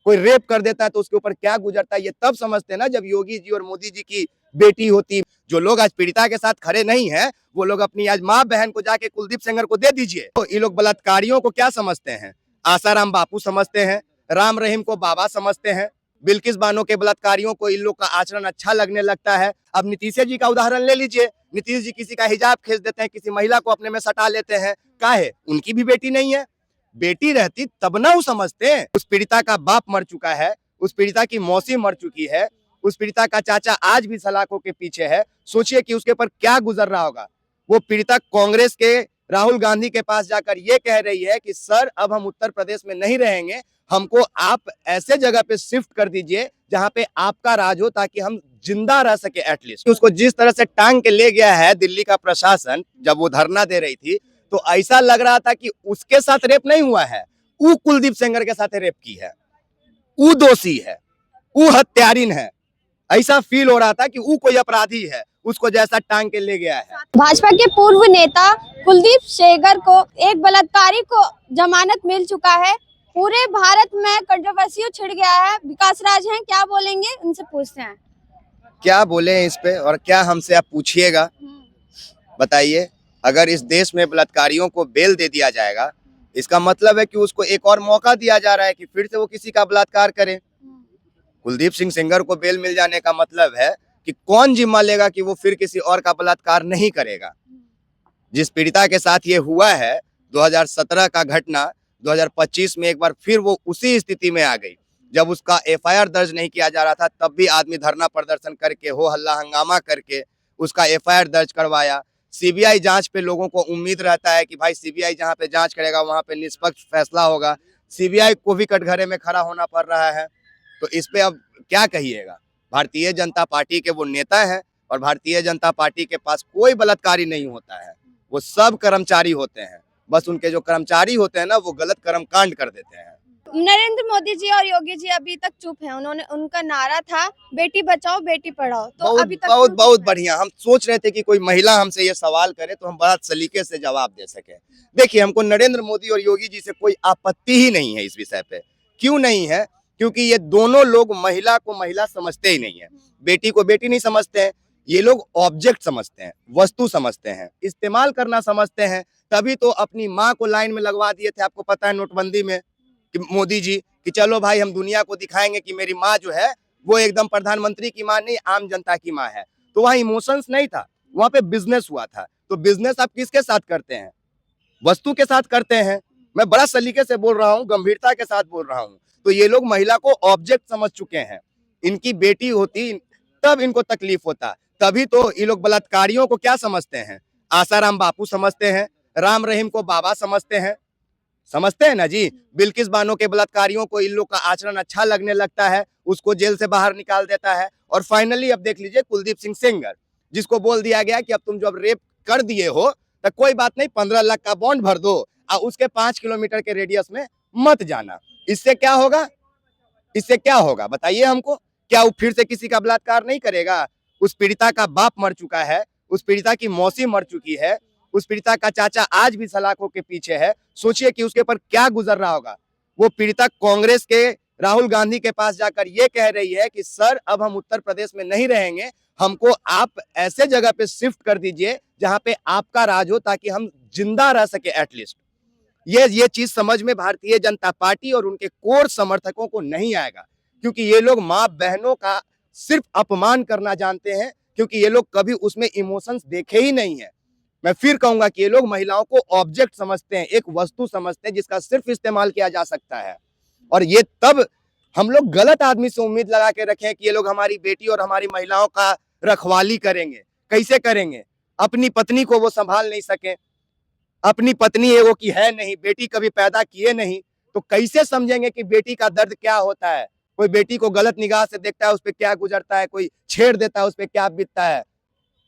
कोई रेप कर देता है तो उसके ऊपर क्या गुजरता है, ये तब समझते हैं ना जब योगी जी और मोदी जी की बेटी होती। जो लोग आज पीड़िता के साथ खड़े नहीं है, वो लोग अपनी आज माँ बहन को जाके कुलदीप सेंगर को दे दीजिए। तो ये लोग बलात्कारियों को क्या समझते हैं? आसाराम बापू समझते हैं, राम रहीम को बाबा समझते हैं, बिल्किस बानो के बलात्कारियों को इन लोग का आचरण अच्छा लगने लगता है। अब नीतीश जी का उदाहरण ले लीजिए, नीतीश जी किसी का हिजाब खींच देते हैं, किसी महिला को अपने में सटा लेते हैं, काहे? उनकी भी बेटी नहीं है। बेटी रहती तब ना वो समझते हैं। उस पीड़िता का बाप मर चुका है, उस पीड़िता की मौसी मर चुकी है, उस पीड़िता का चाचा आज भी सलाखों के पीछे है। सोचिए कि उसके ऊपर क्या गुजर रहा होगा। वो पीड़िता कांग्रेस के राहुल गांधी के पास जाकर ये कह रही है कि सर अब हम उत्तर प्रदेश में नहीं रहेंगे, हमको आप ऐसे जगह पे शिफ्ट कर दीजिए जहां पे आपका राज हो, ताकि हम जिंदा रह सके एटलीस्ट। उसको जिस तरह से टांग के ले गया है दिल्ली का प्रशासन जब वो धरना दे रही थी, तो ऐसा लग रहा था कि उसके साथ रेप नहीं हुआ है, वो कुलदीप सेंगर के साथ रेप की है, वो दोषी है, वो हत्यारिन है। ऐसा फील हो रहा था कि वो कोई अपराधी है, उसको जैसा टांग के ले गया है। भाजपा के पूर्व नेता कुलदीप सेंगर को एक बलात्कारी को जमानत मिल चुका है। पूरे भारत में कंट्रोवर्सी छिड़ गया है। विकास राज हैं, क्या बोलेंगे, उनसे पूछते हैं। क्या बोले इस पे और क्या हमसे आप पूछिएगा, बताइए। अगर इस देश में बलात्कारियों को बेल दे दिया जाएगा, इसका मतलब है कि उसको एक और मौका दिया जा रहा है कि फिर से वो किसी का बलात्कार करे। कुलदीप सिंह सेंगर को बेल मिल जाने का मतलब है कि कौन जिम्मा लेगा कि वो फिर किसी और का बलात्कार नहीं करेगा। जिस पीड़िता के साथ ये हुआ है 2017 का घटना, 2025 में एक बार फिर वो उसी स्थिति में आ गई। जब उसका एफआईआर दर्ज नहीं किया जा रहा था, तब भी आदमी धरना प्रदर्शन करके, हो हल्ला हंगामा करके उसका एफआईआर दर्ज करवाया। सीबीआई जांच पे लोगों को उम्मीद रहता है कि भाई सीबीआई जहां पे जांच करेगा वहां पे निष्पक्ष फैसला होगा। सीबीआई को भी कटघरे में खड़ा होना पड़ रहा है। तो इस पे अब क्या कहिएगा। भारतीय जनता पार्टी के वो नेता है और भारतीय जनता पार्टी के पास कोई बलात्कारी नहीं होता है, वो सब कर्मचारी होते हैं। बस उनके जो कर्मचारी होते हैं ना, वो गलत कर्म कांड कर देते हैं। नरेंद्र मोदी जी और योगी जी अभी तक चुप हैं। उनका नारा था बेटी बचाओ बेटी पढ़ाओ, तो बहुत अभी तक बहुत बहुत बढ़िया। हम सोच रहे थे कि कोई महिला हमसे ये सवाल करे तो हम बड़ा सलीके से जवाब दे सके। देखिए, हमको नरेंद्र मोदी और योगी जी से कोई आपत्ति ही नहीं है इस विषय पे। क्यों नहीं है? क्योंकि ये दोनों लोग महिला को महिला समझते ही नहीं है, बेटी को बेटी नहीं समझते हैं। ये लोग ऑब्जेक्ट समझते हैं, वस्तु समझते हैं, इस्तेमाल करना समझते हैं। तभी तो अपनी माँ को लाइन में लगवा दिए थे, आपको पता है, नोटबंदी में, कि मोदी जी कि चलो भाई हम दुनिया को दिखाएंगे कि मेरी माँ जो है वो एकदम प्रधानमंत्री की माँ नहीं, आम जनता की माँ है। तो वहाँ इमोशंस नहीं था, वहाँ पे बिजनेस हुआ था। तो बिजनेस आप किसके साथ करते हैं? वस्तु के साथ करते हैं। मैं बड़ा सलीके से बोल रहा हूँ, गंभीरता के साथ बोल रहा हूँ। तो ये लोग महिला को ऑब्जेक्ट समझ चुके हैं। इनकी बेटी होती तब इनको तकलीफ होता। तभी तो ये लोग बलात्कारियों को क्या समझते हैं? आसाराम बापू समझते हैं, राम रहीम को बाबा समझते हैं। समझते हैं ना जी। बिल्किस बानो के बलात्कारियों को इन लोग का आचरण अच्छा लगने लगता है, उसको जेल से बाहर निकाल देता है। और फाइनली अब देख लीजिए कुलदीप सिंह सेंगर, जिसको बोल दिया गया कि अब तुम जो अब रेप कर दिए हो तो कोई बात नहीं, 15 लाख का बॉन्ड भर दो और उसके 5 किलोमीटर के रेडियस में मत जाना। इससे क्या होगा? इससे क्या होगा बताइए हमको। क्या वो फिर से किसी का बलात्कार नहीं करेगा? उस पीड़िता का बाप मर चुका है, उस पीड़िता की मौसी मर चुकी है, उस पीड़िता का चाचा आज भी सलाखों के पीछे है। सोचिए कि उसके ऊपर क्या गुजर रहा होगा। वो पीड़िता कांग्रेस के राहुल गांधी के पास जाकर ये कह रही है कि सर अब हम उत्तर प्रदेश में नहीं रहेंगे, हमको आप ऐसे जगह पे शिफ्ट कर दीजिए जहां पे आपका राज हो, ताकि हम जिंदा रह सके एटलीस्ट। ये चीज समझ में भारतीय जनता पार्टी और उनके कोर समर्थकों को नहीं आएगा, क्योंकि ये लोग माँ बहनों का सिर्फ अपमान करना जानते हैं, क्योंकि ये लोग कभी उसमें इमोशंस देखे ही नहीं है। मैं फिर कहूंगा कि ये लोग महिलाओं को ऑब्जेक्ट समझते हैं, एक वस्तु समझते हैं जिसका सिर्फ इस्तेमाल किया जा सकता है। और ये तब हम लोग गलत आदमी से उम्मीद लगा के रखें कि ये लोग हमारी बेटी और हमारी महिलाओं का रखवाली करेंगे। कैसे करेंगे? अपनी पत्नी को वो संभाल नहीं सके, अपनी पत्नी है वो की है नहीं, बेटी कभी पैदा किए नहीं, तो कैसे समझेंगे कि बेटी का दर्द क्या होता है? कोई बेटी को गलत निगाह से देखता है, उस पर क्या गुजरता है, कोई छेड़ देता है उस पर क्या बीतता है,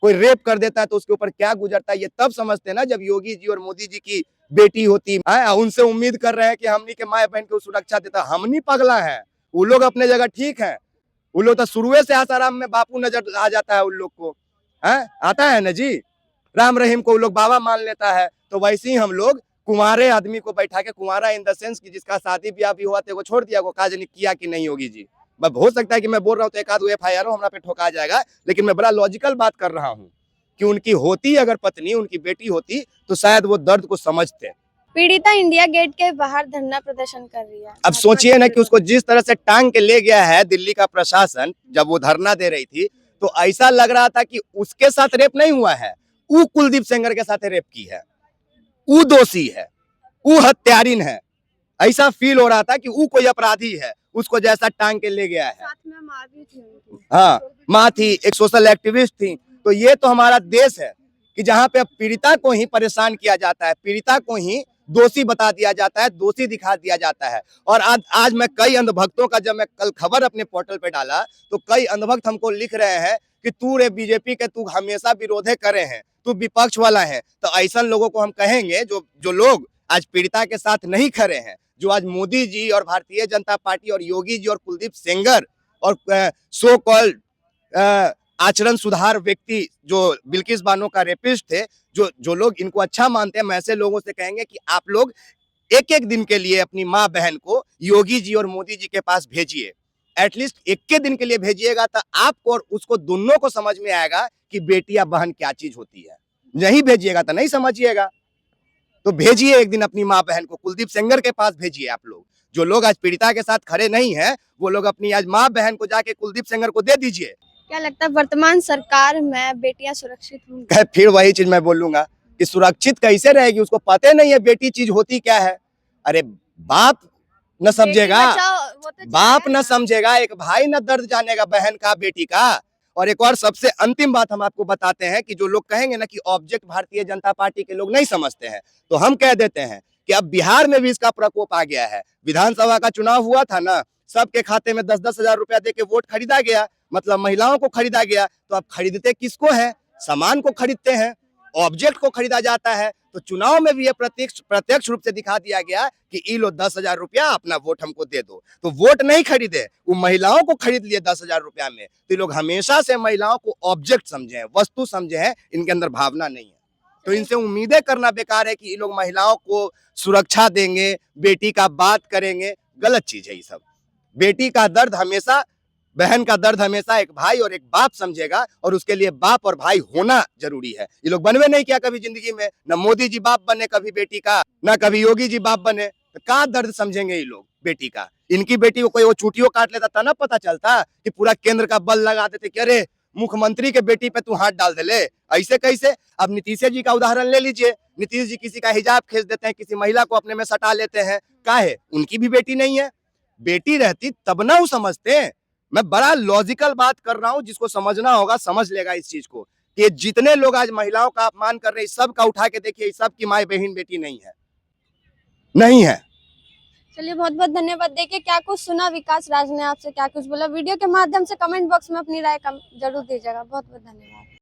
कोई रेप कर देता है तो उसके ऊपर क्या गुजरता है। ये तब समझते हैं ना जब योगी जी और मोदी जी की बेटी होती है। उनसे उम्मीद कर रहे हैं कि हमनी के माए बहन को सुरक्षा देता। हमनी पगला है, वो लोग अपने जगह ठीक है। वो लोग तो शुरू से आसाराम में बापू नजर आ जाता है उन लोग को, है आता है ना जी। राम रहीम को वो लोग बाबा मान लेता है, तो वैसे ही हम लोग कुंवारे आदमी को बैठा के, कुंवारा इन द सेंस कि जिसका शादी ब्याह भी हुआ थे वो छोड़ दिया, वो काज किया कि नहीं होगी जी। अब हो सकता है कि मैं बोल रहा हूँ तो एक आध FIR हमरा पे ठोका जाएगा, लेकिन मैं बड़ा लॉजिकल बात कर रहा हूँ कि उनकी होती अगर पत्नी, उनकी बेटी होती तो शायद वो दर्द को समझते। पीड़िता इंडिया गेट के बाहर धरना प्रदर्शन कर रही है। अब सोचिए ना कि उसको जिस तरह से टांग के ले गया है दिल्ली का प्रशासन, जब वो धरना दे रही थी तो ऐसा लग रहा था कि उसके साथ रेप नहीं हुआ है, वो कुलदीप सेंगर के साथ रेप की है, वो दोषी है, वो हत्यारिन है। ऐसा फील हो रहा था कि वो कोई अपराधी है, उसको जैसा टांग के ले गया है। साथ में माँ भी थी उनकी। हाँ, माँ थी, एक सोशल एक्टिविस्ट थी। तो ये तो हमारा देश है कि जहाँ पे पीड़िता को ही परेशान किया जाता है, पीड़िता को ही दोषी बता दिया जाता है, दोषी दिखा दिया जाता है। और आज मैं कई अंधभक्तों का, जब मैं कल खबर अपने पोर्टल पे डाला तो कई अंधभक्त हमको लिख रहे हैं कि तू रे बीजेपी के, तू हमेशा विरोधे करे हैं, तू विपक्ष वाला है। तो ऐसा लोगों को हम कहेंगे जो लोग आज पीड़िता के साथ नहीं खड़े हैं, जो आज मोदी जी और भारतीय जनता पार्टी और योगी जी और कुलदीप सेंगर और सो कॉल्ड आचरण सुधार व्यक्ति जो बिल्किस बानो का रेपिस्ट थे, जो लोग इनको अच्छा मानते हैं, मैं ऐसे लोगों से कहेंगे कि आप लोग एक एक दिन के लिए अपनी माँ बहन को योगी जी और मोदी जी के पास भेजिए। एटलीस्ट एक के दिन के लिए भेजिएगा तो आपको और उसको दोनों को समझ में आएगा कि बेटी या बहन क्या चीज होती है। नहीं भेजिएगा तो नहीं समझिएगा। तो भेजिए एक दिन अपनी माँ बहन को, कुलदीप सेंगर के पास भेजिए। आप लोग जो लोग आज पीड़िता के साथ खड़े नहीं है, वो लोग अपनी आज माँ बहन को जाके कुलदीप सेंगर को दे दीजिए। क्या लगता है वर्तमान सरकार में बेटियां सुरक्षित होंगी? फिर वही चीज मैं बोलूंगा कि सुरक्षित कैसे रहेगी, उसको पता नहीं है बेटी चीज होती क्या है। अरे बाप न समझेगा, बाप न समझेगा, एक भाई न दर्द जानेगा बहन का, बेटी का। और एक और सबसे अंतिम बात हम आपको बताते हैं कि जो लोग कहेंगे ना कि ऑब्जेक्ट भारतीय जनता पार्टी के लोग नहीं समझते हैं, तो हम कह देते हैं कि अब बिहार में भी इसका प्रकोप आ गया है। विधानसभा का चुनाव हुआ था ना, सबके खाते में 10-10 हजार रुपया दे के वोट खरीदा गया, मतलब महिलाओं को खरीदा गया। तो अब खरीदते किसको है? सामान को खरीदते हैं, ऑब्जेक्ट को खरीदा जाता है। तो चुनाव में भी ये प्रत्यक्ष रूप से दिखा दिया गया कि ये लो 10,000 रुपया, अपना वोट हमको दे दो। तो वोट नहीं खरीदे, वो महिलाओं को खरीद लिए 10,000 रुपया में। तो लोग हमेशा से महिलाओं को ऑब्जेक्ट समझे हैं, वस्तु समझे हैं, इनके अंदर भावना नहीं है। तो इनसे उम्मीदें करना बेकार है कि ये लोग महिलाओं को सुरक्षा देंगे, बेटी का बात करेंगे। गलत चीज है ये सब। बेटी का दर्द हमेशा, बहन का दर्द हमेशा एक भाई और एक बाप समझेगा, और उसके लिए बाप और भाई होना जरूरी है। ये लोग बनवे नहीं किया कभी जिंदगी में, न मोदी जी बाप बने कभी बेटी का, न कभी योगी जी बाप बने। तो क्या दर्द समझेंगे ये लोग बेटी का? इनकी बेटी को कोई वो चूटियों काट लेता था ना, पता चलता कि पूरा केंद्र का बल लगा देते कि अरे मुख्यमंत्री के बेटी पे तू हाथ डाल दे ले, ऐसे कैसे? अब नीतीश जी का उदाहरण ले लीजिए। नीतीश जी किसी का हिजाब खींच देते हैं, किसी महिला को अपने में सटा लेते हैं। क्या है? उनकी भी बेटी नहीं है। बेटी रहती तब ना वो समझते हैं। मैं बड़ा लॉजिकल बात कर रहा हूँ, जिसको समझना होगा समझ लेगा इस चीज को, कि जितने लोग आज महिलाओं का अपमान कर रहे हैं, सब का उठा के देखिए, सब की माँ बहन बेटी नहीं है, नहीं है। चलिए, बहुत बहुत धन्यवाद। देखिए क्या कुछ सुना विकास राज ने आपसे, क्या कुछ बोला। वीडियो के माध्यम से कमेंट बॉक्स में अपनी राय जरूर दीजिएगा। बहुत बहुत धन्यवाद।